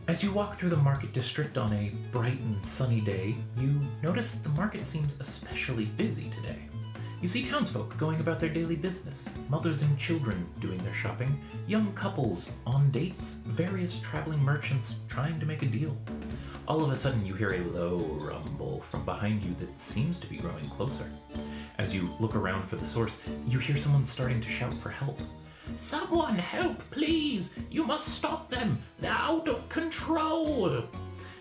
As you walk through the market district on a bright and sunny day, you notice that the market seems especially busy today. You see townsfolk going about their daily business, mothers and children doing their shopping, young couples on dates, various traveling merchants trying to make a deal. All of a sudden you hear a low rumble from behind you that seems to be growing closer. As you look around for the source, you hear someone starting to shout for help. "Someone help, please! You must stop them! They're out of control!"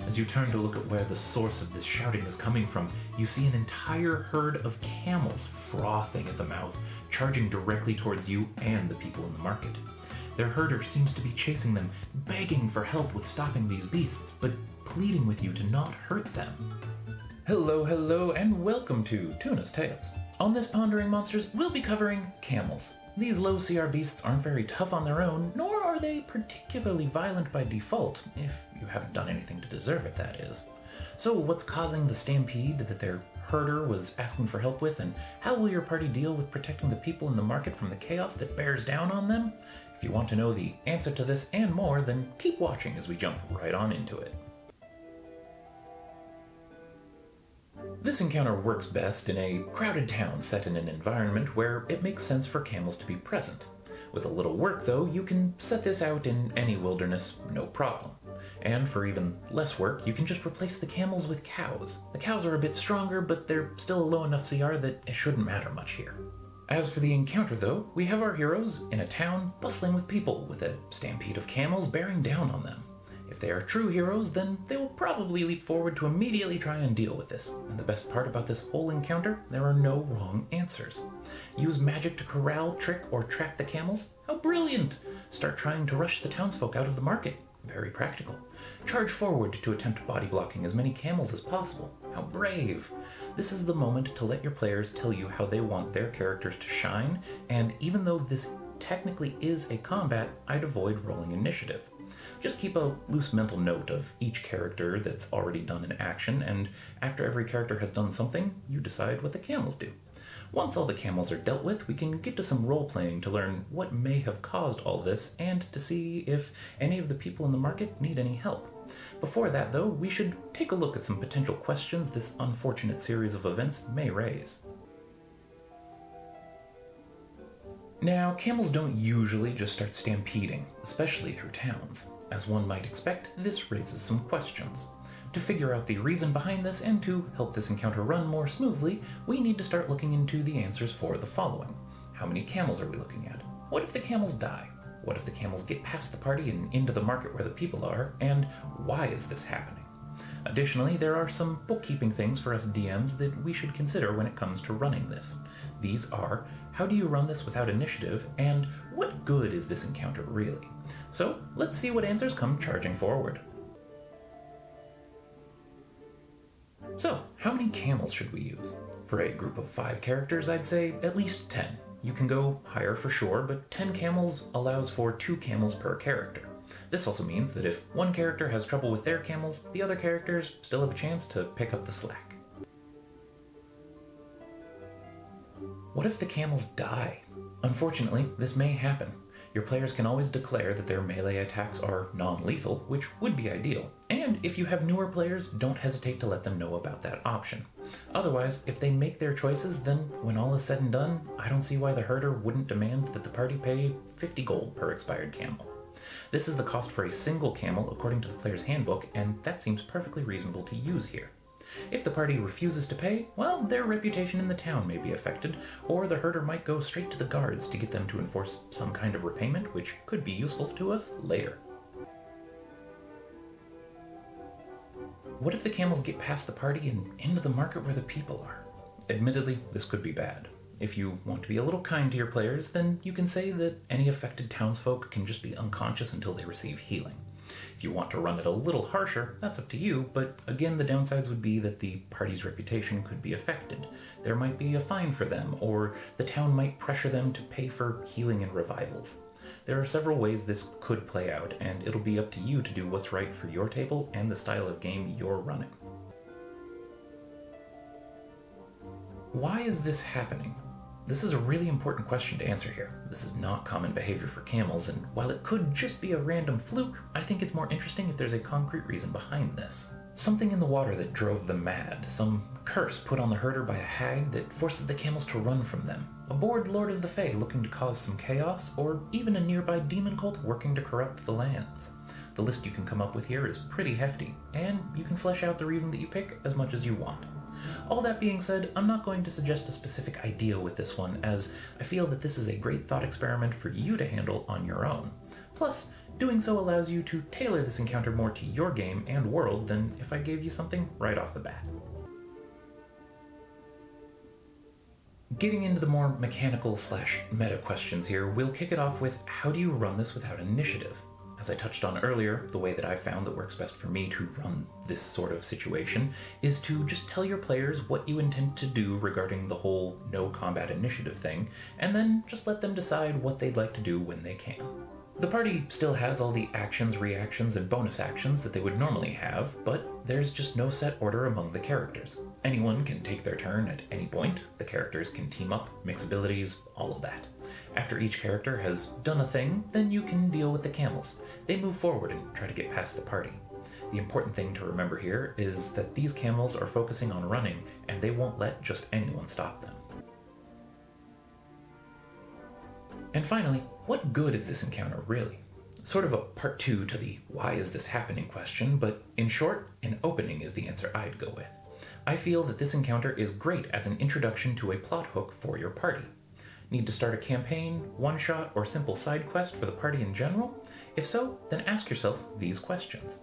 As you turn to look at where the source of this shouting is coming from, you see an entire herd of camels frothing at the mouth, charging directly towards you and the people in the market. Their herder seems to be chasing them, begging for help with stopping these beasts, but pleading with you to not hurt them. Hello, and welcome to Tuna's Tales. On this Pondering Monsters, we'll be covering camels. These low CR beasts aren't very tough on their own, nor are they particularly violent by default, if you haven't done anything to deserve it, that is. So what's causing the stampede that their herder was asking for help with, and how will your party deal with protecting the people in the market from the chaos that bears down on them? If you want to know the answer to this and more, then keep watching as we jump right on into it. This encounter works best in a crowded town set in an environment where it makes sense for camels to be present. With a little work, though, you can set this out in any wilderness, no problem. And for even less work, you can just replace the camels with cows. The cows are a bit stronger, but they're still a low enough CR that it shouldn't matter much here. As for the encounter, though, we have our heroes in a town bustling with people, with a stampede of camels bearing down on them. If they are true heroes, then they will probably leap forward to immediately try and deal with this. And the best part about this whole encounter, there are no wrong answers. Use magic to corral, trick, or trap the camels? How brilliant! Start trying to rush the townsfolk out of the market? Very practical. Charge forward to attempt body blocking as many camels as possible? How brave! This is the moment to let your players tell you how they want their characters to shine, and even though this technically is a combat, I'd avoid rolling initiative. Just keep a loose mental note of each character that's already done an action, and after every character has done something, you decide what the camels do. Once all the camels are dealt with, we can get to some role-playing to learn what may have caused all this, and to see if any of the people in the market need any help. Before that, though, we should take a look at some potential questions this unfortunate series of events may raise. Now, camels don't usually just start stampeding, especially through towns. As one might expect, this raises some questions. To figure out the reason behind this and to help this encounter run more smoothly, we need to start looking into the answers for the following. How many camels are we looking at? What if the camels die? What if the camels get past the party and into the market where the people are? And why is this happening? Additionally, there are some bookkeeping things for us DMs that we should consider when it comes to running this. These are, how do you run this without initiative, and what good is this encounter really? So, let's see what answers come charging forward. So, how many camels should we use? For a group of 5 characters, I'd say at least 10. You can go higher for sure, but 10 camels allows for 2 camels per character. This also means that if one character has trouble with their camels, the other characters still have a chance to pick up the slack. What if the camels die? Unfortunately, this may happen. Your players can always declare that their melee attacks are non-lethal, which would be ideal. And if you have newer players, don't hesitate to let them know about that option. Otherwise, if they make their choices, then when all is said and done, I don't see why the herder wouldn't demand that the party pay 50 gold per expired camel. This is the cost for a single camel according to the player's handbook, and that seems perfectly reasonable to use here. If the party refuses to pay, well, their reputation in the town may be affected, or the herder might go straight to the guards to get them to enforce some kind of repayment, which could be useful to us later. What if the camels get past the party and into the market where the people are? Admittedly, this could be bad. If you want to be a little kind to your players, then you can say that any affected townsfolk can just be unconscious until they receive healing. If you want to run it a little harsher, that's up to you, but again, the downsides would be that the party's reputation could be affected. There might be a fine for them, or the town might pressure them to pay for healing and revivals. There are several ways this could play out, and it'll be up to you to do what's right for your table and the style of game you're running. Why is this happening? This is a really important question to answer here. This is not common behavior for camels, and while it could just be a random fluke, I think it's more interesting if there's a concrete reason behind this. Something in the water that drove them mad, some curse put on the herder by a hag that forces the camels to run from them, a bored Lord of the Fae looking to cause some chaos, or even a nearby demon cult working to corrupt the lands. The list you can come up with here is pretty hefty, and you can flesh out the reason that you pick as much as you want. All that being said, I'm not going to suggest a specific idea with this one, as I feel that this is a great thought experiment for you to handle on your own. Plus, doing so allows you to tailor this encounter more to your game and world than if I gave you something right off the bat. Getting into the more mechanical/meta questions here, we'll kick it off with how do you run this without initiative? As I touched on earlier, the way that I found that works best for me to run this sort of situation is to just tell your players what you intend to do regarding the whole no combat initiative thing, and then just let them decide what they'd like to do when they can. The party still has all the actions, reactions, and bonus actions that they would normally have, but there's just no set order among the characters. Anyone can take their turn at any point, the characters can team up, mix abilities, all of that. After each character has done a thing, then you can deal with the camels. They move forward and try to get past the party. The important thing to remember here is that these camels are focusing on running, and they won't let just anyone stop them. And finally, what good is this encounter really? Sort of a part 2 to the why is this happening question, but in short, an opening is the answer I'd go with. I feel that this encounter is great as an introduction to a plot hook for your party. Need to start a campaign, one-shot, or simple side quest for the party in general? If so, then ask yourself these questions.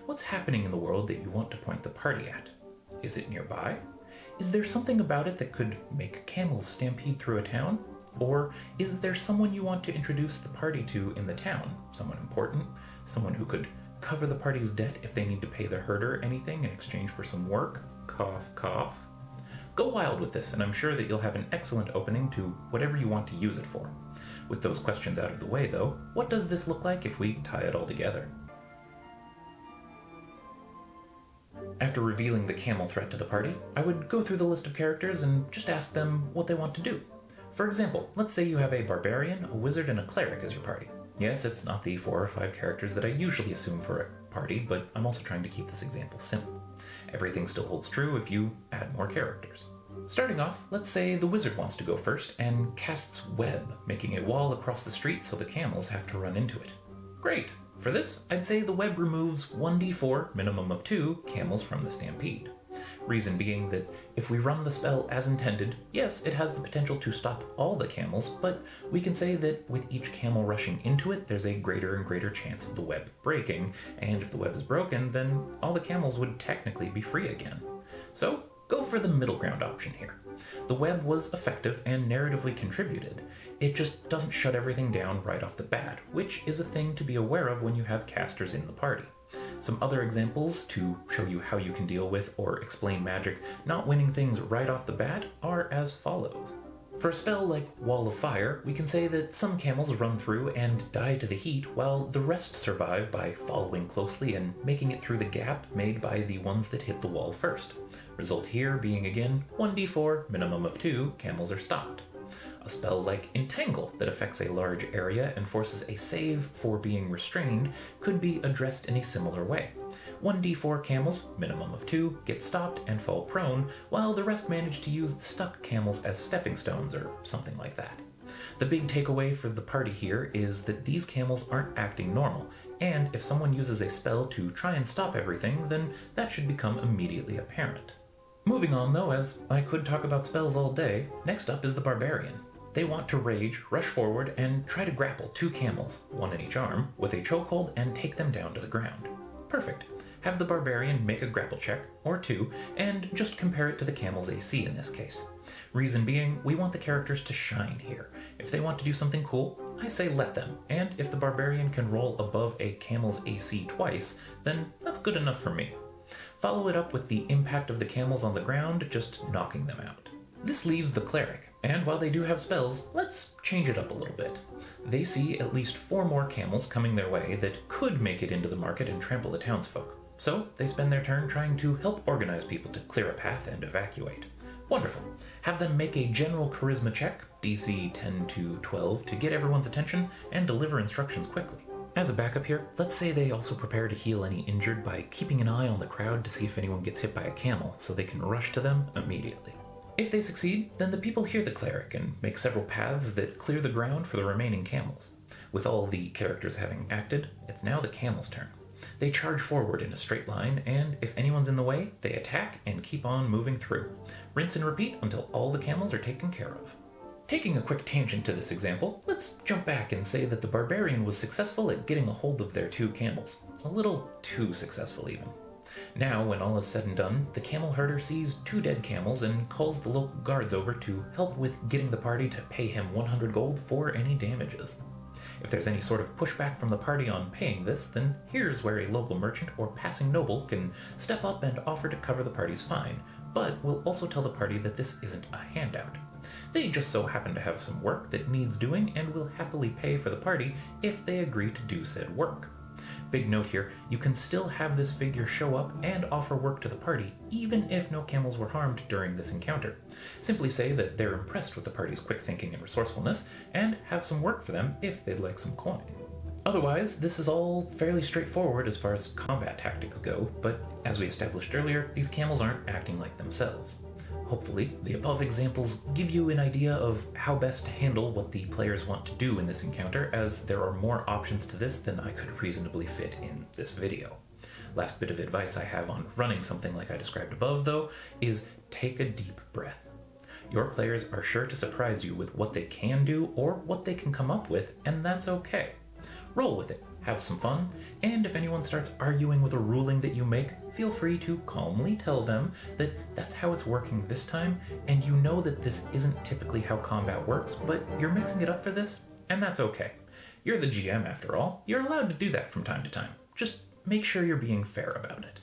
What's happening in the world that you want to point the party at? Is it nearby? Is there something about it that could make camels stampede through a town? Or is there someone you want to introduce the party to in the town? Someone important? Someone who could cover the party's debt if they need to pay the herder anything in exchange for some work? Cough, cough. Go wild with this, and I'm sure that you'll have an excellent opening to whatever you want to use it for. With those questions out of the way, though, what does this look like if we tie it all together? After revealing the camel threat to the party, I would go through the list of characters and just ask them what they want to do. For example, let's say you have a barbarian, a wizard, and a cleric as your party. Yes, it's not the 4 or 5 characters that I usually assume for a party, but I'm also trying to keep this example simple. Everything still holds true if you add more characters. Starting off, let's say the wizard wants to go first and casts web, making a wall across the street so the camels have to run into it. Great! For this, I'd say the web removes 1d4, minimum of 2, camels from the stampede. Reason being that if we run the spell as intended, yes, it has the potential to stop all the camels, but we can say that with each camel rushing into it, there's a greater and greater chance of the web breaking, and if the web is broken, then all the camels would technically be free again. So, go for the middle ground option here. The web was effective and narratively contributed. It just doesn't shut everything down right off the bat, which is a thing to be aware of when you have casters in the party. Some other examples to show you how you can deal with or explain magic not winning things right off the bat are as follows. For a spell like Wall of Fire, we can say that some camels run through and die to the heat while the rest survive by following closely and making it through the gap made by the ones that hit the wall first. Result here being again 1d4, minimum of 2, camels are stopped. A spell like Entangle that affects a large area and forces a save for being restrained could be addressed in a similar way. 1d4 camels, minimum of 2, get stopped and fall prone, while the rest manage to use the stuck camels as stepping stones or something like that. The big takeaway for the party here is that these camels aren't acting normal, and if someone uses a spell to try and stop everything, then that should become immediately apparent. Moving on though, as I could talk about spells all day, next up is the Barbarian. They want to rage, rush forward, and try to grapple 2 camels, 1 in each arm, with a chokehold and take them down to the ground. Perfect. Have the Barbarian make a grapple check, or 2, and just compare it to the camel's AC in this case. Reason being, we want the characters to shine here. If they want to do something cool, I say let them, and if the Barbarian can roll above a camel's AC twice, then that's good enough for me. Follow it up with the impact of the camels on the ground, just knocking them out. This leaves the cleric, and while they do have spells, let's change it up a little bit. They see at least 4 more camels coming their way that could make it into the market and trample the townsfolk. So they spend their turn trying to help organize people to clear a path and evacuate. Wonderful. Have them make a general charisma check, DC 10 to 12, to get everyone's attention and deliver instructions quickly. As a backup here, let's say they also prepare to heal any injured by keeping an eye on the crowd to see if anyone gets hit by a camel, so they can rush to them immediately. If they succeed, then the people hear the cleric and make several paths that clear the ground for the remaining camels. With all the characters having acted, it's now the camels' turn. They charge forward in a straight line, and if anyone's in the way, they attack and keep on moving through. Rinse and repeat until all the camels are taken care of. Taking a quick tangent to this example, let's jump back and say that the barbarian was successful at getting a hold of their 2 camels. A little too successful even. Now, when all is said and done, the camel herder sees 2 dead camels and calls the local guards over to help with getting the party to pay him 100 gold for any damages. If there's any sort of pushback from the party on paying this, then here's where a local merchant or passing noble can step up and offer to cover the party's fine, but will also tell the party that this isn't a handout. They just so happen to have some work that needs doing and will happily pay for the party if they agree to do said work. Big note here, you can still have this figure show up and offer work to the party, even if no camels were harmed during this encounter. Simply say that they're impressed with the party's quick thinking and resourcefulness, and have some work for them if they'd like some coin. Otherwise, this is all fairly straightforward as far as combat tactics go, but as we established earlier, these camels aren't acting like themselves. Hopefully, the above examples give you an idea of how best to handle what the players want to do in this encounter, as there are more options to this than I could reasonably fit in this video. Last bit of advice I have on running something like I described above, though, is take a deep breath. Your players are sure to surprise you with what they can do or what they can come up with, and that's okay. Roll with it, have some fun, and if anyone starts arguing with a ruling that you make, feel free to calmly tell them that that's how it's working this time, and you know that this isn't typically how combat works, but you're mixing it up for this, and that's okay. You're the GM after all. You're allowed to do that from time to time. Just make sure you're being fair about it.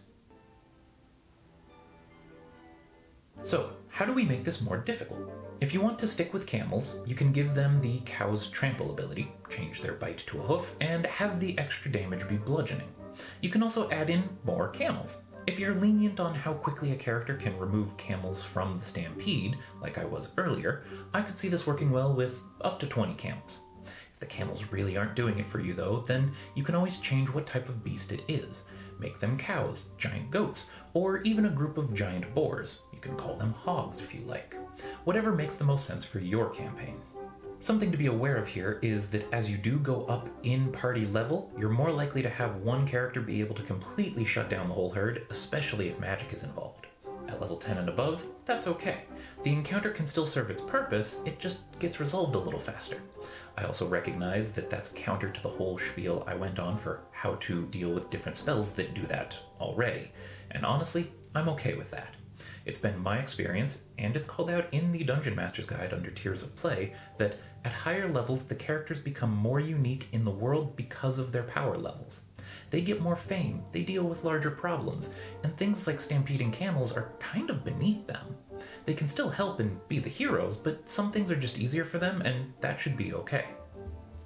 So, how do we make this more difficult? If you want to stick with camels, you can give them the cow's trample ability, change their bite to a hoof, and have the extra damage be bludgeoning. You can also add in more camels. If you're lenient on how quickly a character can remove camels from the stampede, like I was earlier, I could see this working well with up to 20 camels. If the camels really aren't doing it for you though, then you can always change what type of beast it is. Make them cows, giant goats, or even a group of giant boars. You can call them hogs if you like. Whatever makes the most sense for your campaign. Something to be aware of here is that as you do go up in party level, you're more likely to have one character be able to completely shut down the whole herd, especially if magic is involved. At level 10 and above, that's okay. The encounter can still serve its purpose, it just gets resolved a little faster. I also recognize that that's counter to the whole spiel I went on for how to deal with different spells that do that already, and honestly, I'm okay with that. It's been my experience, and it's called out in the Dungeon Master's Guide under Tiers of Play, that at higher levels the characters become more unique in the world because of their power levels. They get more fame, they deal with larger problems, and things like stampeding camels are kind of beneath them. They can still help and be the heroes, but some things are just easier for them, and that should be okay.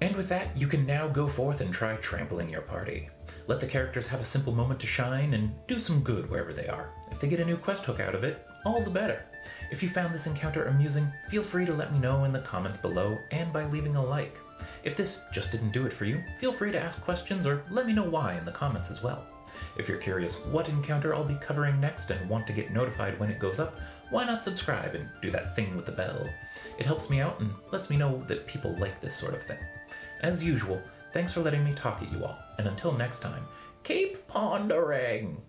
And with that, you can now go forth and try trampling your party. Let the characters have a simple moment to shine and do some good wherever they are. If they get a new quest hook out of it, all the better. If you found this encounter amusing, feel free to let me know in the comments below and by leaving a like. If this just didn't do it for you, feel free to ask questions or let me know why in the comments as well. If you're curious what encounter I'll be covering next and want to get notified when it goes up, why not subscribe and do that thing with the bell? It helps me out and lets me know that people like this sort of thing. As usual, thanks for letting me talk at you all, and until next time, keep pondering!